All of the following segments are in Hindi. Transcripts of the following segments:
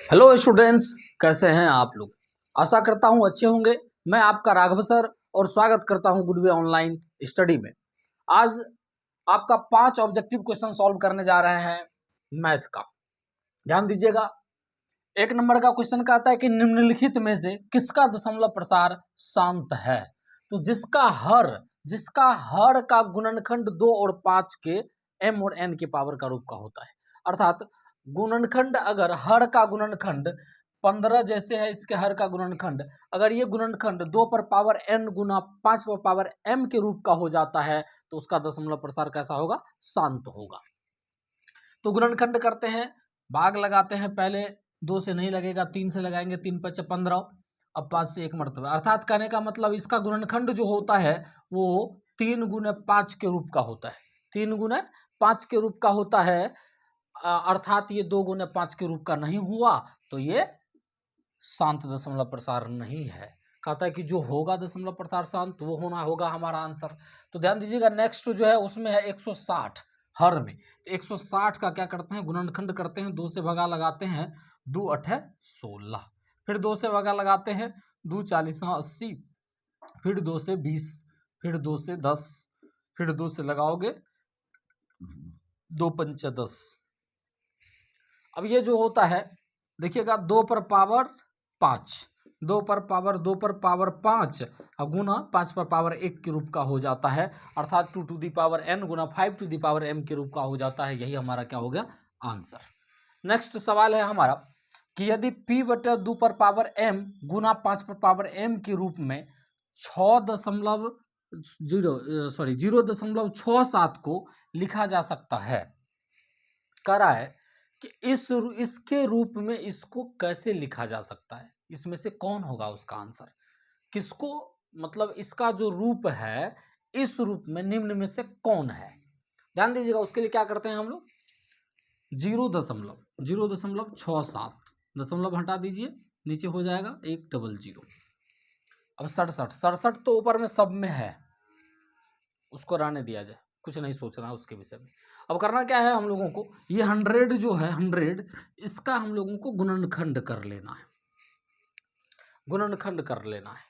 हेलो स्टूडेंट्स, कैसे हैं आप लोग। आशा करता हूं अच्छे होंगे। मैं आपका राघव सर और स्वागत करता हूं गुड वे ऑनलाइन स्टडी में। आज आपका 5 ऑब्जेक्टिव क्वेश्चन सॉल्व करने जा रहे हैं मैथ का। ध्यान दीजिएगा। 1 नंबर का क्वेश्चन कहता है कि निम्नलिखित में से किसका दशमलव प्रसार शांत है। तो जिसका हर का गुणनखंड 2 और 5 के m और n के पावर का रूप का होता है। अर्थात गुणनखंड, अगर हर का गुणनखंड 15 जैसे है इसके हर का गुणनखंड, अगर ये गुणनखंड 2 पर पावर n गुना 5 पर पावर m के रूप का हो जाता है तो उसका दशमलव प्रसार कैसा होगा, शांत होगा। तो गुणनखंड करते हैं, भाग लगाते हैं। पहले 2 से नहीं लगेगा, 3 से लगाएंगे, 3 5 15, अब 5 से 1 मरतबा। अर्थात कहने का मतलब इसका गुणनखंड जो होता है वो 3 गुने 5 के रूप का होता है। 3 गुने 5 के रूप का होता है। अर्थात ये 2 गुने 5 के रूप का नहीं हुआ तो ये शांत दशमलव प्रसार नहीं है। कहता है कि जो होगा दशमलव प्रसार शांत वो होना होगा हमारा आंसर। तो ध्यान दीजिएगा, नेक्स्ट जो है उसमें है 160 हर में। तो 160 का क्या करते हैं, गुणनखंड करते हैं, 2 से भगा लगाते हैं, 2 8 16, फिर 2 से भगा लगाते हैं, 2 40 80, फिर 2 से 20, फिर 2 से 10, फिर 2 से लगाओगे 2 पंच 10। अब ये जो होता है देखिएगा, 2 पर पावर 5, 2 पर पावर 2 पर पावर 5 गुना 5 पर पावर 1 के रूप का हो जाता है। अर्थात 2 टू दी पावर n गुना 5 टू दी पावर m के रूप का हो जाता है। यही हमारा क्या हो गया, आंसर। नेक्स्ट सवाल है हमारा कि यदि p बटे 2 पर पावर m गुना 5 पर पावर m के रूप में 0.67 को लिखा जा सकता है। कह रहा है कि इसके रूप में इसको कैसे लिखा जा सकता है, इसमें से कौन होगा उसका आंसर। किसको, मतलब इसका जो रूप है इस रूप में निम्न में से कौन है। ध्यान दीजिएगा, उसके लिए क्या करते हैं हम लोग, 0.67 दशमलव हटा दीजिए, नीचे हो जाएगा 100। अब 67 तो ऊपर में सब में है, उसको रहने दिया जाए, कुछ नहीं सोचना उसके विषय में। अब करना क्या है हम लोगों को, ये 100 जो है 100, इसका हम लोगों को गुणनखंड कर लेना है, गुणनखंड कर लेना है।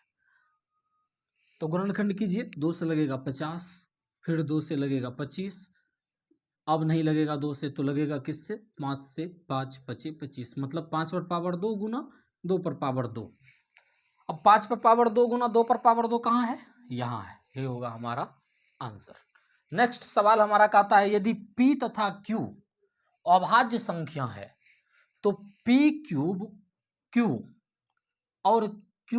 तो गुणनखंड कीजिए, 2 से लगेगा 50, फिर 2 से लगेगा 25, अब नहीं लगेगा 2 से तो लगेगा किससे, 5 से। 5 5 25, मतलब 5 पर पावर 2 गुना 2 पर पावर 2। अब 5 पर पावर 2 गुना 2 पर पावर 2 कहाँ है, यहाँ है। ये होगा हमारा आंसर। नेक्स्ट सवाल हमारा कहता है यदि p तथा q अभाज्य संख्या है तो p क्यूब q और p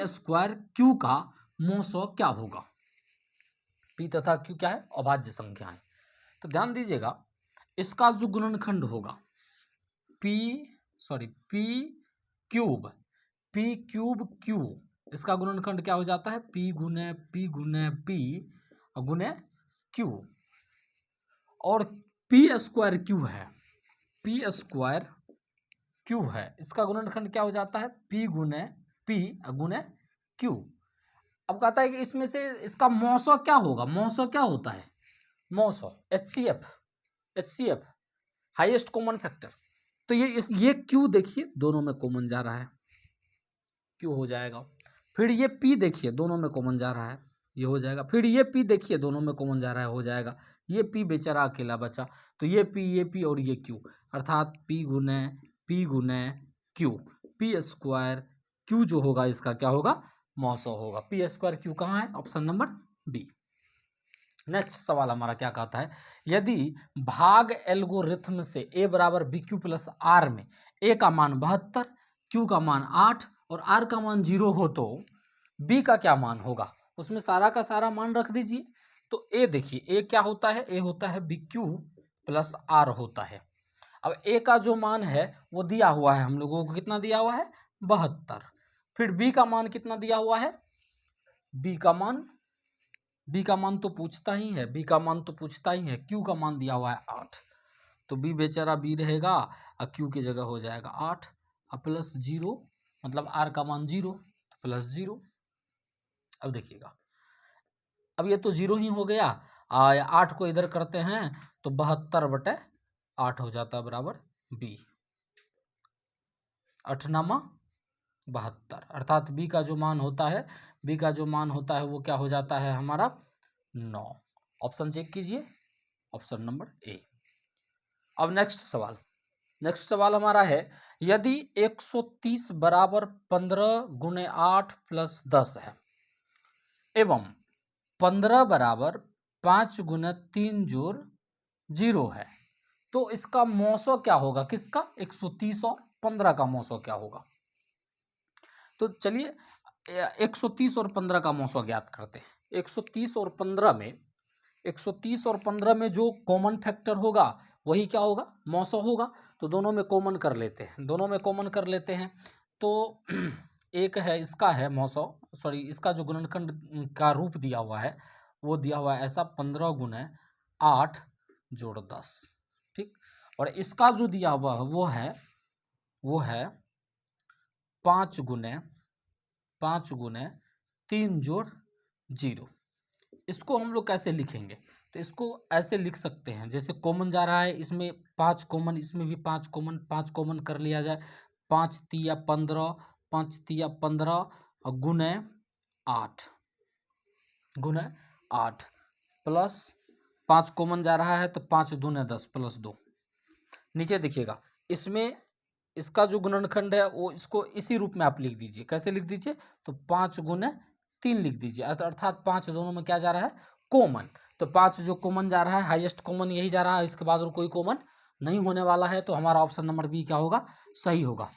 स्क्वायर q का मोसो क्या होगा। p तथा q क्या है, अभाज्य संख्या है। तो ध्यान दीजिएगा, इसका जो गुणनखंड होगा p क्यूब q, इसका गुणनखंड क्या हो जाता है, p गुने p गुने q, और p स्क्वायर q है, p स्क्वायर q है, इसका गुणनखंड क्या हो जाता है, p गुने q। अब कहता है कि इसमें से इसका मौसो क्या होगा, मौसो क्या होता है, मौसो HCF हाईएस्ट कॉमन फैक्टर। तो ये q देखिए दोनों में कॉमन जा रहा है, q हो जाएगा। फिर ये p देखिए दोनों में कॉमन जा रहा है, ये हो जाएगा। फिर ये p देखिए दोनों में कॉमन जा रहा है, हो जाएगा। ये p बेचारा अकेला बचा, तो ये p और ये q, अर्थात p गुने q, p स्क्वायर q जो होगा इसका क्या होगा, मौसो होगा। p स्क्वायर q कहाँ है, ऑप्शन नंबर बी। नेक्स्ट सवाल हमारा क्या कहता है, यदि भाग एल्गोरिथम से a बराबर bq प्लस r में a का मान 72, q का मान 8 और r का मान 0 हो तो b का क्या मान होगा। उसमें सारा का सारा मान रख दीजिए। तो a देखिए, a क्या होता है, a होता है bq प्लस r होता है। अब a का जो मान है वो दिया हुआ है हम लोगों को, कितना दिया हुआ है, 72। फिर b का मान कितना दिया हुआ है, b का मान तो पूछता ही है, b का मान तो पूछता ही है। q का मान दिया हुआ है 8, तो b बेचारा b रहेगा और q की जगह हो जाएगा 8 और प्लस 0, मतलब r का मान 0 प्लस 0। अब देखिएगा, अब ये तो 0 ही हो गया, 8 को इधर करते हैं तो 72/8 हो जाता है बराबर b। 8×9 72, अर्थात बी का जो मान होता है, बी का जो मान होता है वो क्या हो जाता है हमारा 9। ऑप्शन चेक कीजिए, ऑप्शन नंबर ए। अब नेक्स्ट सवाल हमारा है, यदि 130 बराबर 15 गुणे 8 प्लस 10 है एवं 15 बराबर 5 गुणे 3 जोड़ 0 है, तो इसका मौसो क्या होगा? किसका? 130 और 15 का मौसो क्या होगा? तो चलिए 130 और 15 का मौसो ज्ञात करते हैं। 130 और 15 में 130 और 15 में जो कॉमन फैक्टर होगा वही क्या होगा? मौसो होगा। तो दोनों में कॉमन कर लेते हैं, दोनों में कॉमन कर लेते हैं। तो एक है, इसका है मौसो, सॉरी इसका जो गुणनखंड का रूप दिया हुआ है वो दिया हुआ है ऐसा 15 गुणे 8 जोड़ 10, ठीक। और इसका जो दिया हुआ है वो है 5 गुणे 3 जोड़ 0। इसको हम लोग कैसे लिखेंगे? तो इसको ऐसे लिख सकते हैं, जैसे कॉमन जा रहा है इसमें 5 कॉमन, इसमें भी 5 कॉमन, 5 कॉमन कर लिया जाए। 5 तिया 15, 5 तिया 15 गुने 8 प्लस 5 कॉमन जा रहा है तो 5 दूने 10 प्लस 2। नीचे देखिएगा, इसमें इसका जो गुणनखंड है वो इसको इसी रूप में आप लिख दीजिए। कैसे लिख दीजिए? तो 5 गुने 3 लिख दीजिए, अर्थात 5 दोनों में क्या जा रहा है? कॉमन। तो 5 जो कॉमन जा रहा है, हाईएस्ट कॉमन यही जा रहा है, इसके बाद और कोई कॉमन नहीं होने वाला है। तो हमारा ऑप्शन नंबर बी क्या होगा? सही होगा।